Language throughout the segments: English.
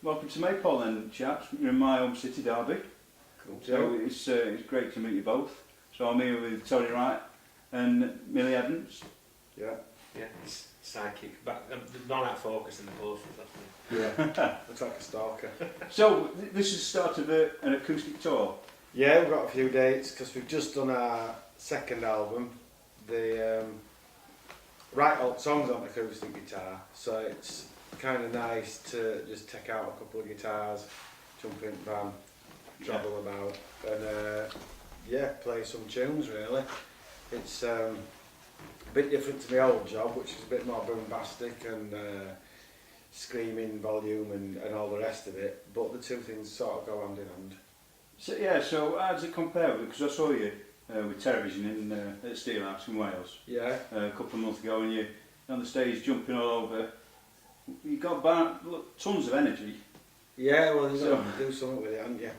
welcome to Maypole then, chaps. You're in my home city, Derby. Cool. So it's great to meet you both. So I'm here with Tony Wright and Millie Evans. Yeah. Yeah, it's psychic, but not out of focus in the post. Yeah. Looks like a stalker. So this is the start of an acoustic tour. Yeah, we've got a few dates because we've just done our second album. The Wright alt songs on acoustic guitar, so it's kind of nice to just take out a couple of guitars, jump in the van, travel about, and yeah, play some tunes really. It's a bit different to my old job, which is a bit more bombastic and screaming volume and all the rest of it, but the two things sort of go hand in hand. So yeah, so how does it compare with, because I saw you with television in at Steelhouse in Wales a couple of months ago, and you're on the stage jumping all over. You got tons of energy. Yeah, well, you've got to do something with it, haven't you?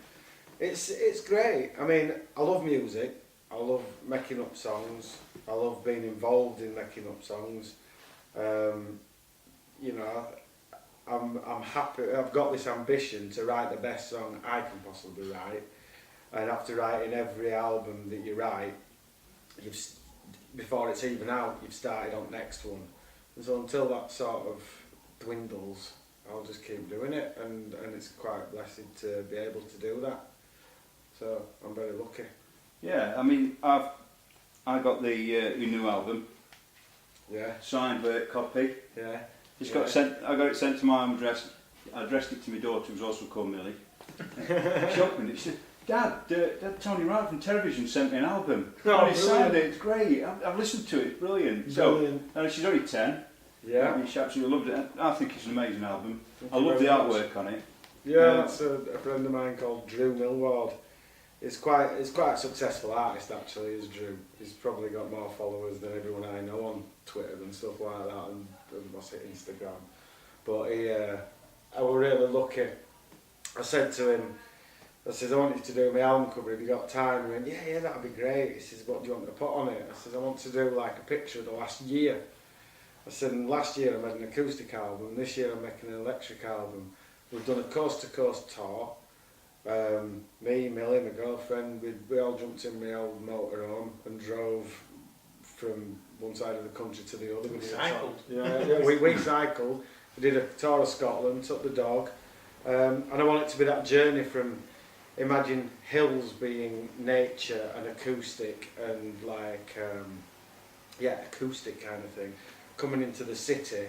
It's great. I mean, I love music. I love making up songs. I love being involved in making up songs. You know, I'm happy. I've got this ambition to write the best song I can possibly write. And after writing every album that you write, before it's even out, you've started on the next one. And so until that sort of dwindles, I'll just keep doing it, and it's quite blessed to be able to do that. So I'm very lucky. Yeah, I mean, I got the your new album. Yeah. Signed copy. Yeah. It's got sent. I got it sent to my home address. I addressed it to my daughter, who's also called Millie. Shocked me. She said, Dad, Tony Wright from television sent me an album. Oh, and he signed it. It's great. I've listened to it. It's brilliant. Brilliant. So, she's only 10. Yeah. She absolutely loved it. I think it's an amazing album. Thank I you love the very artwork on it. Yeah, that's a friend of mine called Drew Millward. It's quite a successful artist actually, is Drew. He's probably got more followers than everyone I know on Twitter and stuff like that, and what's it, Instagram. But I was really lucky. I said to him, I said, I want you to do my album cover, have you got time? He went, yeah, that'd be great. He says, what do you want to put on it? I said, I want to do like a picture of the last year. I said, and last year I made an acoustic album, this year I'm making an electric album. We've done a coast-to-coast tour. Me, Millie, my girlfriend, we all jumped in my old motorhome and drove from one side of the country to the other. We cycled. We cycled. We did a tour of Scotland, took the dog, and I want it to be that journey from, imagine hills being nature and acoustic and like, acoustic kind of thing, coming into the city,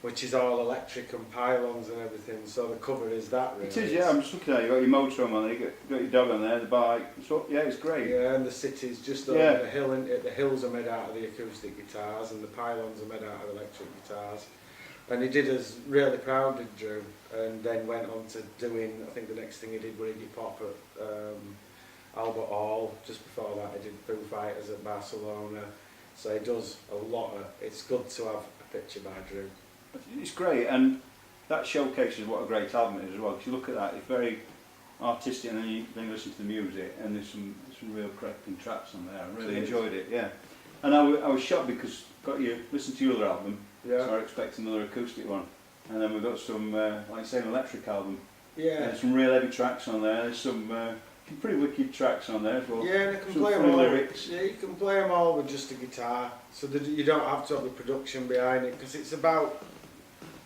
which is all electric and pylons and everything, so the cover is that really. It is, yeah, I'm just looking at it. You got your motorhome on there, you got your dog on there, the bike, so yeah, it's great. Yeah, and the city's just over the hill, and the hills are made out of the acoustic guitars and the pylons are made out of electric guitars. And he did us really proud, did Drew, and then went on to doing, I think the next thing he did was Iggy Pop at Albert Hall. Just before that he did Foo Fighters at Barcelona. So he does a lot of, it's good to have a picture by Drew. It's great, and that showcases what a great album it is as well. Because you look at that, it's very artistic, and then you listen to the music, and there's some real cracking tracks on there. I really enjoyed it, yeah. And I was shocked because listened to your other album, so I expect another acoustic one, and then we've got some, like I say, an electric album. Yeah. There's some real heavy tracks on there. There's some pretty wicked tracks on there as well. Yeah, and you can play them all. Lyrics. Yeah, you can play them all with just a guitar, so that you don't have to have the production behind it, because it's about,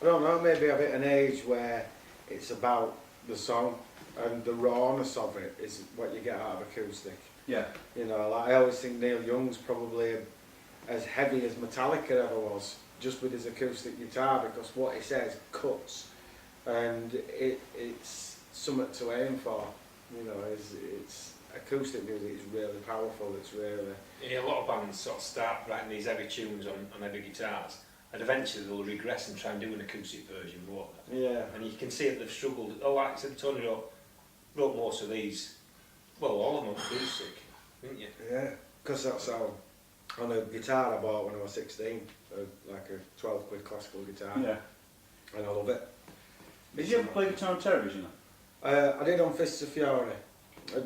I don't know, maybe I'm at an age where it's about the song, and the rawness of it is what you get out of acoustic. Yeah. You know, like I always think Neil Young's probably as heavy as Metallica ever was, just with his acoustic guitar, because what he says cuts, and it's something to aim for. You know, it's acoustic music is really powerful. It's really a lot of bands sort of start writing these heavy tunes on heavy guitars, and eventually they'll regress and try and do an acoustic version, won't they? Yeah. And you can see that they've struggled. Oh, like I said, Tony wrote most of these. Well, all of them acoustic, didn't you? Yeah, because that's how. On a guitar I bought when I was 16, like a 12-quid classical guitar. Yeah. And I love it. Did you ever play guitar on television? I did on Fists of Fury,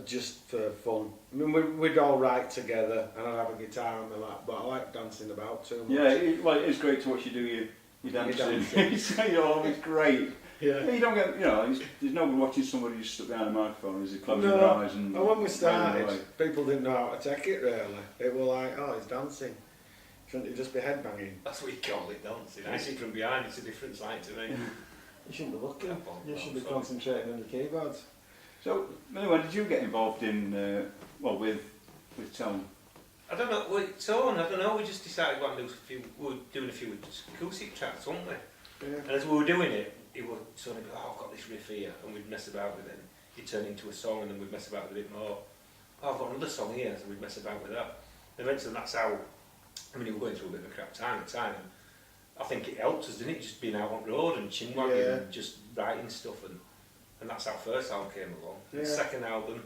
just for fun. I mean, we'd all write together, and I'd have a guitar on my lap, but I like dancing about too much. Yeah, it is great to watch you do your dancing. It's always great. Yeah. You don't get, there's no one watching somebody just stuck behind a microphone as they closing No. their eyes and when we started, away. people didn't know how to take it really. It were like, oh, he's dancing. Shouldn't he just be headbanging? That's what you call it, dancing. I see from behind, it's a different sight to me. You shouldn't be looking. You should be sorry. concentrating on your keyboards. So, anyway, did you get involved in, with Tone? I don't know, I don't know, we just decided we were doing a few acoustic tracks, weren't we? Yeah. And as we were doing it, it would suddenly be, I've got this riff here, and we'd mess about with it. It'd turn into a song, and then we'd mess about with it more. Oh, I've got another song here, so we'd mess about with that. And eventually that's how, we were going through a bit of a crap time at the time, and I think it helped us, didn't it? Just being out on the road and chinwagging and just writing stuff, and that's how first album came along. Yeah. The second album,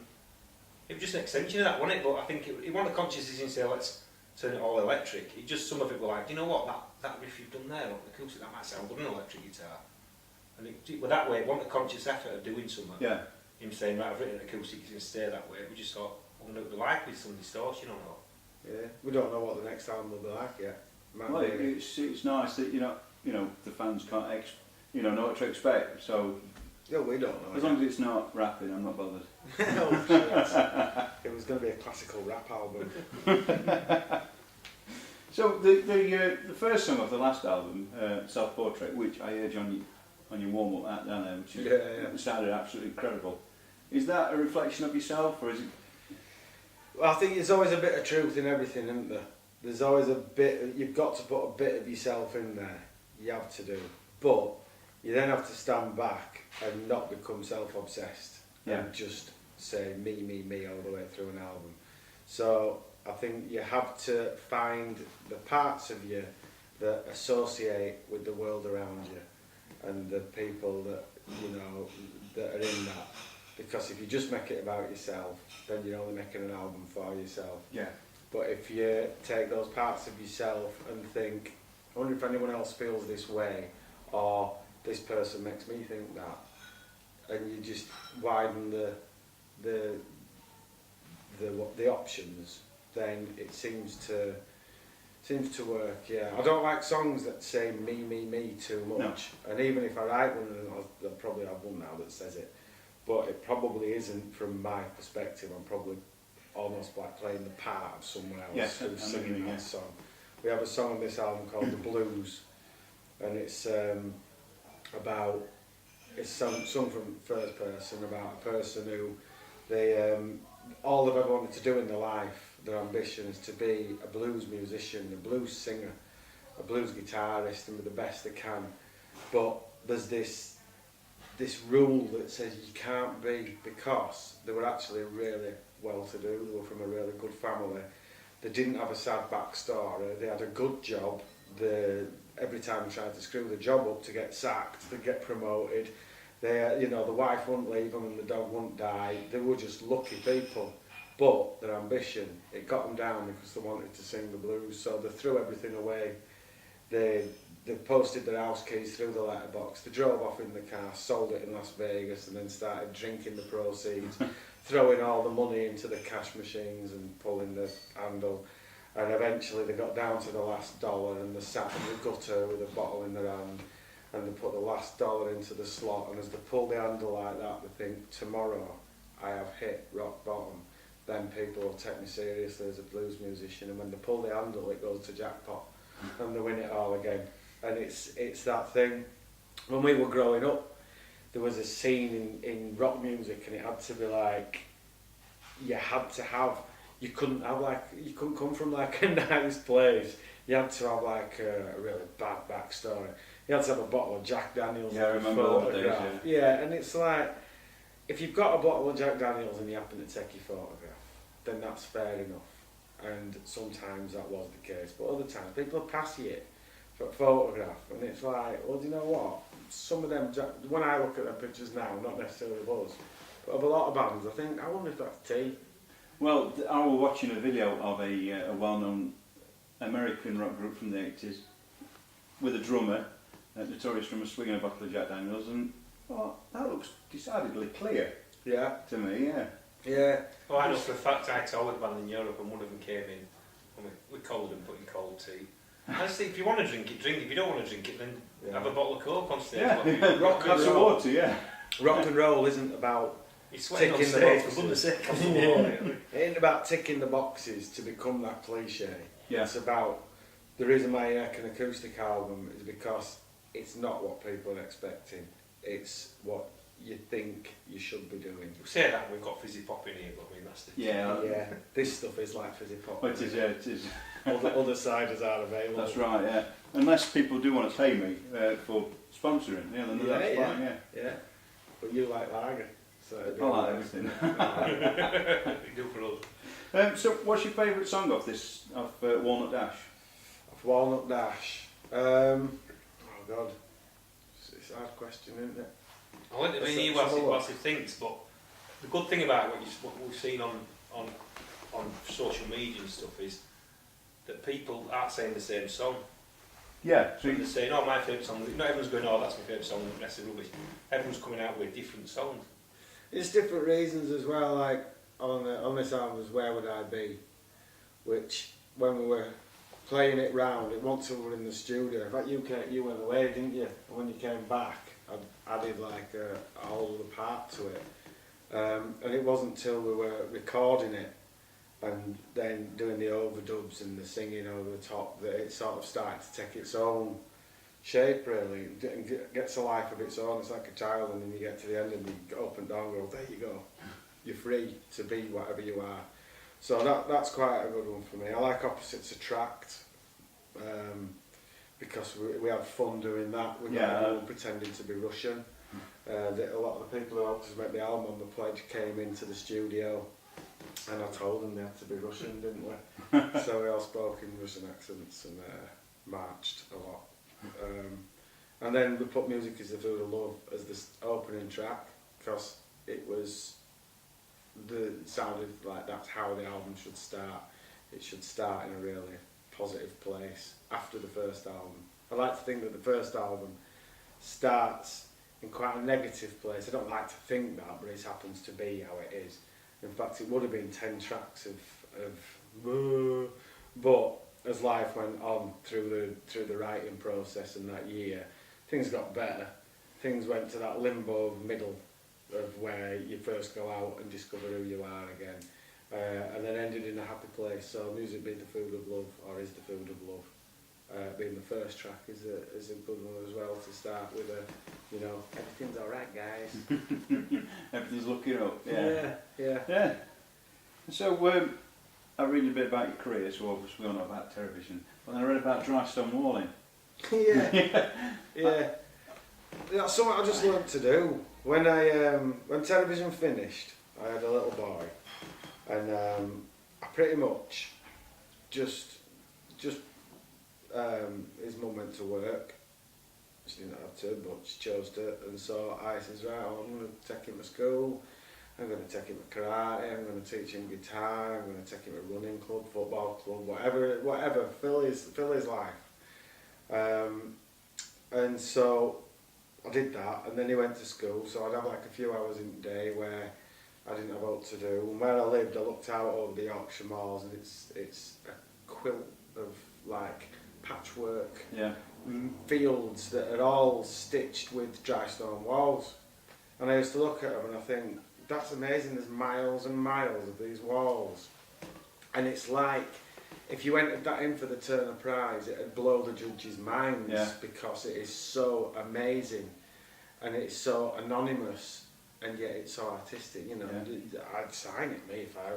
it was just an extension of that, wasn't it? But I think it wasn't a conscious decision to say, let's turn it all electric. It just, some of it were like, you know what, that riff you've done there on the acoustic, that might sound good on an electric guitar. And it was that way, it wasn't a conscious effort of doing something. Yeah. Him saying, right, I've written an acoustic, it's going to stay that way. We just thought, I wonder what it would be like with some distortion on it. Yeah. We don't know what the next album will be like yet. Well, it's nice that the fans can't know what to expect. So Yeah, we don't know. as long as it's not rapping, I'm not bothered. Oh, shit. It was going to be a classical rap album. So the first song of the last album, Self Portrait, which I heard on your warm up down there, which is, sounded absolutely incredible. Is that a reflection of yourself, or is it? Well, I think there's always a bit of truth in everything, isn't there? There's always a bit. You've got to put a bit of yourself in there. You have to do, but you then have to stand back and not become self-obsessed and just say me all the way through an album. So I think you have to find the parts of you that associate with the world around you and the people that that are in that. Because if you just make it about yourself, then you're only making an album for yourself. Yeah. But if you take those parts of yourself and think, I wonder if anyone else feels this way, or this person makes me think that, and you just widen the options, then it seems to work. Yeah, I don't like songs that say me too much. No. And even if I write one, I'll probably have one now that says it, but it probably isn't from my perspective. I'm probably almost like playing the part of someone else who's singing that song. We have a song on this album called The Blues, and it's about, it's sung from first person about a person who all they've ever wanted to do in their life, their ambition is to be a blues musician, a blues singer, a blues guitarist, and be the best they can. But there's this rule that says you can't be, because they were actually really well-to-do, they were from a really good family. They didn't have a sad backstory, they had a good job. Every time they tried to screw the job up to get sacked, to get promoted, the wife wouldn't leave them and the dog wouldn't die. They were just lucky people. But their ambition, it got them down because they wanted to sing the blues, so they threw everything away. They posted their house keys through the letterbox, they drove off in the car, sold it in Las Vegas, and then started drinking the proceeds, throwing all the money into the cash machines and pulling the handle. And eventually they got down to the last dollar, and they sat in the gutter with a bottle in their hand, and they put the last dollar into the slot, and as they pull the handle like that, they think, tomorrow I have hit rock bottom. Then people will take me seriously as a blues musician, and when they pull the handle it goes to jackpot and they win it all again. And it's that thing. When we were growing up, there was a scene in rock music, and it had to be like, you couldn't come from like a nice place. You had to have like a really bad backstory. You had to have a bottle of Jack Daniels and a photograph. Yeah, and it's like, if you've got a bottle of Jack Daniels and you happen to take your photograph, then that's fair enough. And sometimes that was the case, but other times people pass you it for a photograph, and it's like, well, do you know what? Some of them, when I look at them pictures now, not necessarily us, but of a lot of bands, I think, I wonder if that's tea. Well, I was watching a video of a well-known American rock group from the 80s with a drummer, a notorious drummer, swinging a bottle of Jack Daniels, and that looks decidedly clear. Yeah. To me, yeah. Yeah. Well, I know for a fact I toured a band in Europe, and one of them came in, and we collared them putting cold tea. I just think if you want to drink it, drink it. If you don't want to drink it, then have a bottle of Coke on stage. Yeah, Rock and have some roll. water, yeah. Rock and roll isn't about You're sweating on ticking the stage, boxes. for goodness sake. It ain't about ticking the boxes to become that cliche. Yeah. It's about the reason why you make an acoustic album is because it's not what people are expecting. It's what you think you should be doing. We say that we've got fizzy pop in here, but I mean that's the Yeah, this stuff is like fizzy pop. It is, yeah, it is. Other ciders are available. That's right, yeah. Unless people do want to pay me for sponsoring, yeah, then that's fine, yeah. Yeah, but you like lager, so I like everything. We do for us. So, what's your favourite song off Walnut Dash? Off Walnut Dash. Oh God, it's a hard question, isn't it? I'll let it be whilst he thinks, but the good thing about what we've seen on social media and stuff is that people aren't saying the same song. Yeah, so They're saying, oh, my favourite song. Not everyone's going, oh, that's my favourite song, the rest is rubbish. Everyone's coming out with different songs. It's different reasons as well, like on this album was Where Would I Be, which when we were playing it round, once we were in the studio, in fact you went away, didn't you? And when you came back, I added like a whole other part to it. And it wasn't until we were recording it and then doing the overdubs and the singing over the top that it sort of started to take its own shape really, and gets a life of its own. It's like a child, and then you get to the end and you open the door and go, there you go, you're free to be whatever you are. So that's quite a good one for me. I like Opposites Attract, because we had fun doing that. We were pretending to be Russian. A lot of the people who helped us make the album on The Pledge came into the studio, and I told them they had to be Russian, didn't we? So we all spoke in Russian accents and marched a lot. And then we put Music Is the Food of Love as the opening track, because it sounded like that's how the album should start. It should start in a really positive place after the first album. I like to think that the first album starts in quite a negative place. I don't like to think that, but it happens to be how it is. In fact, it would have been 10 tracks of but as life went on through the writing process and that year, things got better. Things went to that limbo middle of where you first go out and discover who you are again, and then ended in a happy place. So Music Be the Food of Love, or Is the Food of Love, being the first track is a good one as well to start with. Everything's all right, guys. everything's looking up. Yeah. So I read a bit about your career, so obviously we all know about television. But then I read about dry stone walling. Yeah. That's something I just learned to do. When television finished, I had a little boy, and I pretty much just his mum went to work. She didn't have to, but she chose to, and so I says, right, I'm going to take him to school. I'm going to take him to karate. I'm going to teach him guitar. I'm going to take him to running club, football club, whatever. Fill his life. And so I did that, and then he went to school. So I'd have like a few hours in the day where I didn't have what to do. And where I lived, I looked out over the Yorkshire moors, and it's a quilt of like patchwork fields that are all stitched with dry stone walls. And I used to look at them and I think, that's amazing, there's miles and miles of these walls. And it's like, if you entered that in for the Turner Prize, it'd blow the judges' minds, because it is so amazing and it's so anonymous, and yet it's so artistic, I'd sign it, me, if I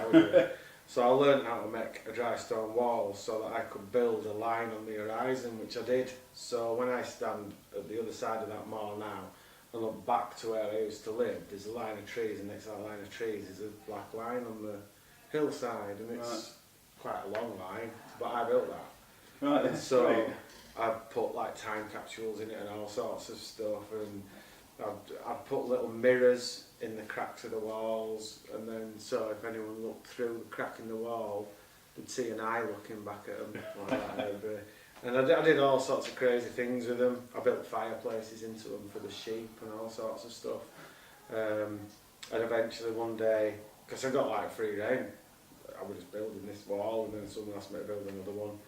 were it. So I learned how to make a dry stone wall so that I could build a line on the horizon, which I did. So when I stand at the other side of that mall now and look back to where I used to live, there's a line of trees, and next to that line of trees is a black line on the hillside, and it's quite a long line, but I built that. Right, and so great. I've put like time capsules in it and all sorts of stuff, and I've put little mirrors in the cracks of the walls, and then so if anyone looked through the crack in the wall, they'd see an eye looking back at them. Like that. And I did all sorts of crazy things with them. I built fireplaces into them for the sheep and all sorts of stuff. And eventually one day, because I got like free rein, I was just building this wall, and then someone asked me to build another one.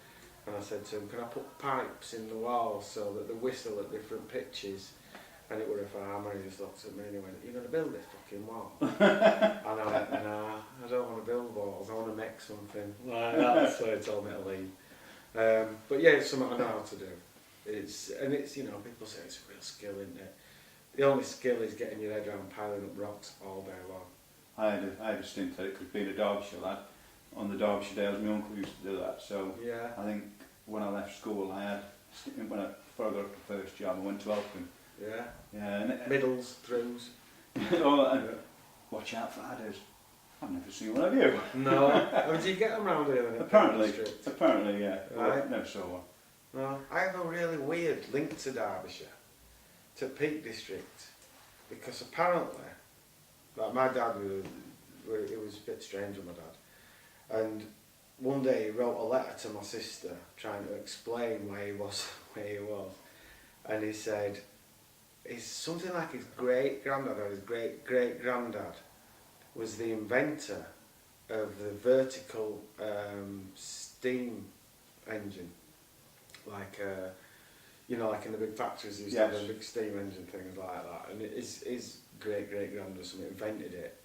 And I said to him, can I put pipes in the walls so that they whistle at different pitches? And it were a farmer, and he just looked at me and he went, you're going to build this fucking wall? And I went, nah, I don't want to build walls, I want to make something. Like that, so he told me to leave. But yeah, it's something I know how to do. It's, you know, people say it's a real skill, isn't it? The only skill is getting your head around piling up rocks all day long. I had a stint at it because being a Derbyshire lad, on the Derbyshire Dales, my uncle used to do that. So yeah. I think when I left school, before I got up the first job, I went to help him. Yeah. Yeah. And middles, throughs. Oh, and watch out for adders. I've never seen one of you. No. Oh, did you get them round here? Apparently, yeah. Right. I never saw one. No. I have a really weird link to Derbyshire, to Peak District, because apparently, like my dad it was a bit strange with my dad, and one day he wrote a letter to my sister trying to explain where he was, and he said, it's something like his great-granddad or his great-great-granddad was the inventor of the vertical steam engine, like you know, like in the big factories used to have a big steam engine things like that, and his great-great-granddad or something invented it,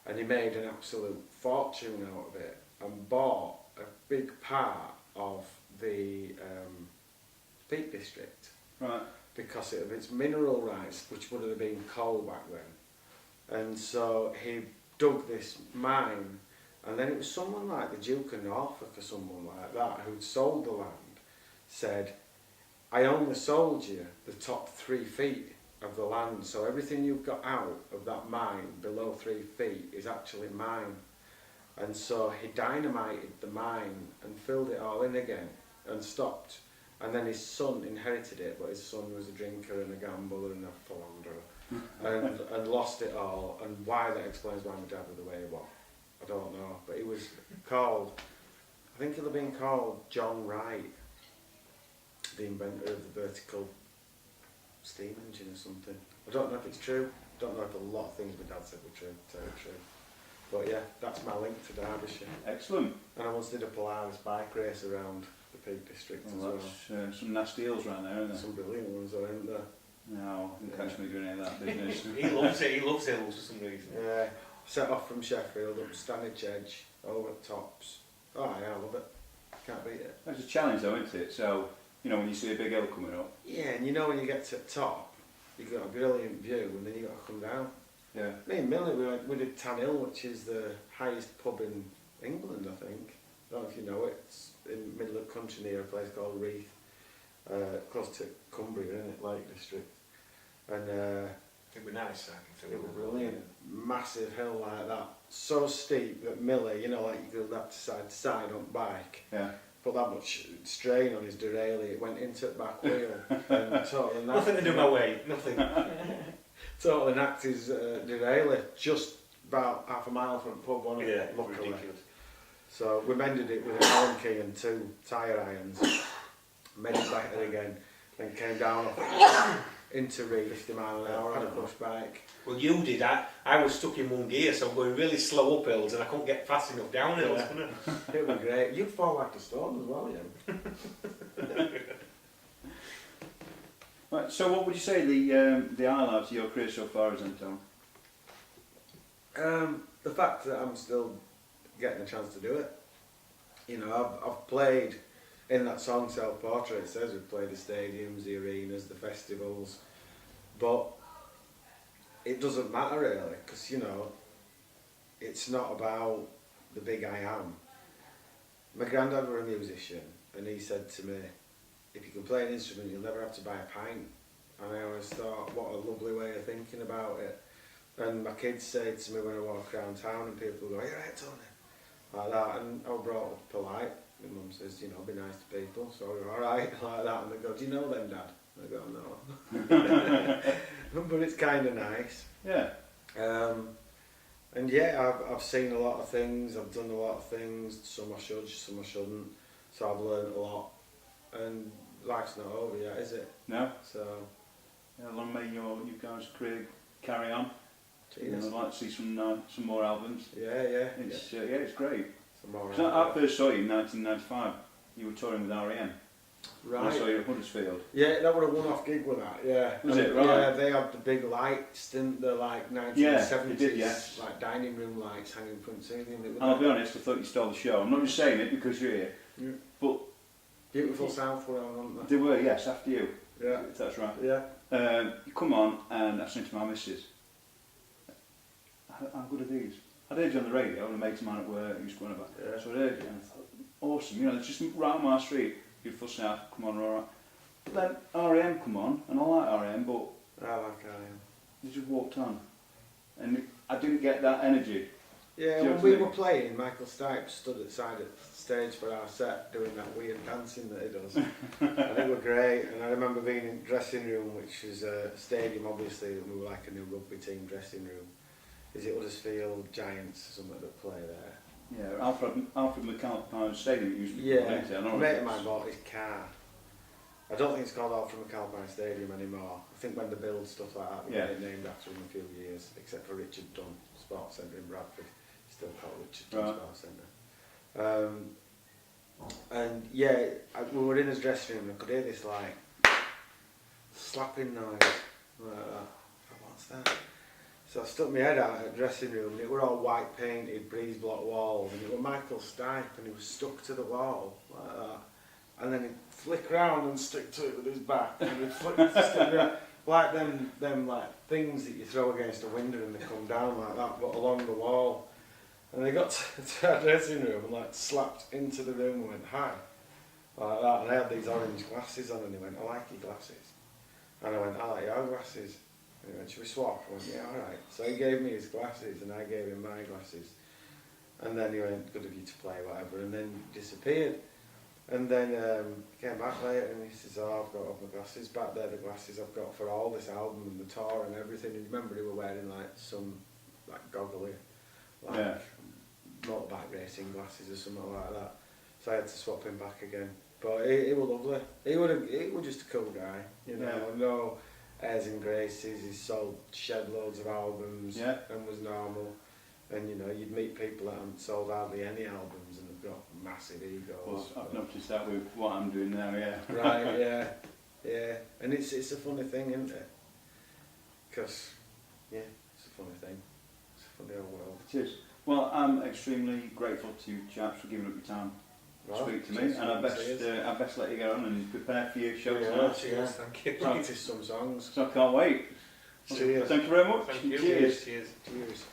and he made an absolute fortune out of it and bought a big part of the Peak District. Right. Because of its mineral rights, which would have been coal back then. And so he dug this mine, and then it was someone like the Duke of Norfolk or someone like that who'd sold the land, said, I only sold you the top 3 feet of the land, so everything you've got out of that mine below 3 feet is actually mine. And so he dynamited the mine and filled it all in again and stopped. And then his son inherited it, but his son was a drinker and a gambler and a philanderer, and lost it all. And why that explains why my dad was the way he was, I don't know. But he was called, I think he'll have been called John Wright, the inventor of the vertical steam engine or something. I don't know if it's true. I don't know if a lot of things my dad said were true, to tell you the truth. But yeah, that's my link to Derbyshire. Excellent. And I once did a Polaris bike race around the Peak District as well. That's some nasty hills around there, aren't there? Some brilliant ones, aren't there? No, I didn't catch me doing any of that business. He loves it, he loves hills for some reason. Yeah, set off from Sheffield, up Stanage Edge, over at Tops. Oh yeah, I love it. Can't beat it. It's a challenge though, isn't it? So, you know, when you see a big hill coming up. Yeah, and you know when you get to the top, you've got a brilliant view, and then you've got to come down. Yeah. Me and Millie, we did Tan Hill, which is the highest pub in England, I think. I don't know if you know it. It's in the middle of the country near a place called Wright, close to Cumbria, isn't it, Lake District. And It was nice, I can it was brilliant. Massive hill like that. So steep that Millie, you know, like you go left to side on bike. Yeah. Put that much strain on his derailleur, it went into the back wheel. And totally nothing to do my way, nothing. Totally knocked his derailleur just about half a mile from the pub, wasn't it? Yeah, luckily. ridiculous. So we mended it with an Allen key and 2 tyre irons, mended it back again, then came down off into Wright 50 mile an hour on a push bike. Well, you did that. I was stuck in one gear, so I'm going really slow up hills and I couldn't get fast enough down hills. Yeah. It was great. You'd fall like a stone as well, yeah. Right, so what would you say the highlights of your career so far is, Anton? The fact that I'm still getting a chance to do it. You know, I've played in that song Self Portrait, it says we've played the stadiums, the arenas, the festivals, but it doesn't matter really, because you know, it's not about the big I am. My granddad was a musician and he said to me, if you can play an instrument you'll never have to buy a pint. And I always thought, what a lovely way of thinking about it. And my kids say to me when I walk around town and people go, "You're right, Tony," like that, and I was brought up polite. My mum says, you know, be nice to people, so I go, alright, like that, and they go, do you know them, Dad? And I go, no. But it's kind of nice. Yeah. And yeah, I've seen a lot of things, I've done a lot of things, some I should, some I shouldn't, so I've learned a lot, and life's not over yet, is it? No. So, Yeah, long may your guys' career carry on. Cheers. I'd like to see some more albums. Yeah. It's it's great. Some more So I first saw you in 1995. you were touring with R.E.M. Right. I saw you at Huddersfield. Yeah, that was a one-off gig with that, yeah. Was it, right? Yeah, they had the big lights, didn't they, like 1970s, they did, yes. like dining room lights hanging front ceiling. And I'll be honest, I thought you stole the show. I'm not just saying it because you're here, Yeah. but Beautiful South were on, weren't they? they were, yes, after you, Yeah. if that's right. Yeah. You come on, and I said to my missus, how good are these? I'd heard you on the radio, and a mate of mine at work used to go on about. Yeah. So I heard you, and I thought, awesome, you know, it's just right on my street. Beautiful South, come on, alright. But then R.E.M. come on, and I like R.E.M., but I like R.E.M. they just walked on, and I didn't get that energy. Yeah, Do you know when what we I mean? were playing, Michael Stipe stood at the side of the stage for our set doing that weird dancing that he does. And it was great, and I remember being in the dressing room, which is a stadium obviously, and we were like a new rugby team dressing room. Is it Huddersfield Giants or something that play there? Yeah, Alfred McAlpine Stadium it used to be. Yeah, wasn't it? I know a mate it of was. mine bought his car. I don't think it's called Alfred McAlpine Stadium anymore. I think when they build stuff like that, they Yeah. get it named after him a few years, except for Richard Dunn Sports Centre in Bradford. It's still called Richard Dunn Right. Sports Centre. And yeah, we were in his dressing room and I could hear this like slapping noise like that. What's that? So I stuck my head out at the dressing room and it were all white painted, breeze block walls, and it was Michael Stipe and he was stuck to the wall like that. And then he'd flick round and stick to it with his back, and he'd stick around, like them like things that you throw against a window and they come down like that, but along the wall. And they got to our dressing room and like slapped into the room and went hi, like that. And I had these orange glasses on, and he went, I like your glasses. And I went, I like your glasses. And he went, should we swap? I went, yeah, all right. So he gave me his glasses and I gave him my glasses. And then he went, good of you to play, whatever, and then disappeared. And then he came back later and he says, oh, I've got all my glasses back there, the glasses I've got for all this album and the tour and everything. And you remember he were wearing like some like goggly, like Yeah. motorbike racing glasses or something like that. So I had to swap him back again. But he was lovely. He was just a cool guy, you know, Yeah. no airs and graces. He sold shed loads of albums Yeah. and was normal. And you know, you'd meet people that haven't sold hardly any albums and they've got massive egos. Well, I've noticed that with what I'm doing now, yeah. Right, yeah, yeah. And it's a funny thing, isn't it? Because, yeah, it's a funny thing. It's a funny old world. It is. Well, I'm extremely grateful to you chaps for giving up your time to speak to me, and I best let you get on and prepare for your show tonight. Cheers, thank you. Practice some songs. So I can't wait. Cheers. Thank you very much. Thank you. Cheers. Cheers. Cheers.